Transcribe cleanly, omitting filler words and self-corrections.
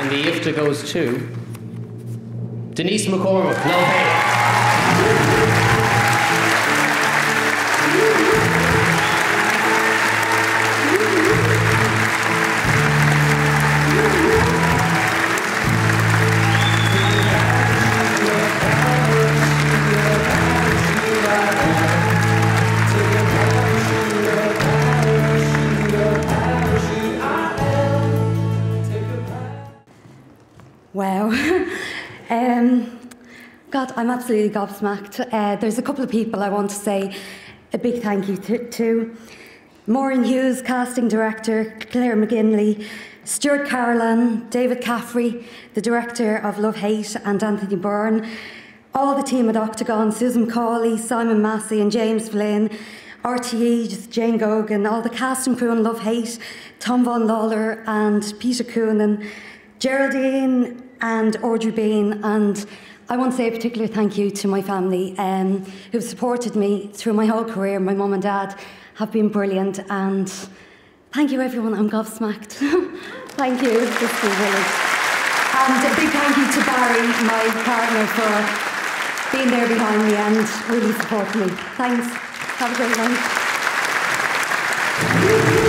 And the IFTA goes to Denise McCormack, Love Hate. Wow. God, I'm absolutely gobsmacked. There's a couple of people I want to say a big thank you to. Maureen Hughes, casting director, Claire McGinley, Stuart Carolan, David Caffrey, the director of Love Hate, and Anthony Byrne, all the team at Octagon, Susan Cawley, Simon Massey and James Flynn, RTE, Jane Gogan, all the cast and crew on Love Hate, Tom Von Lawler and Peter Coonan, Geraldine and Audrey Bean, and I want to say a particular thank you to my family who've supported me through my whole career. My mum and dad have been brilliant, and thank you everyone, I'm gobsmacked. Thank you, it's been brilliant. And a big thank you to Barry, my partner, for being there behind me and really supporting me. Thanks, have a great night.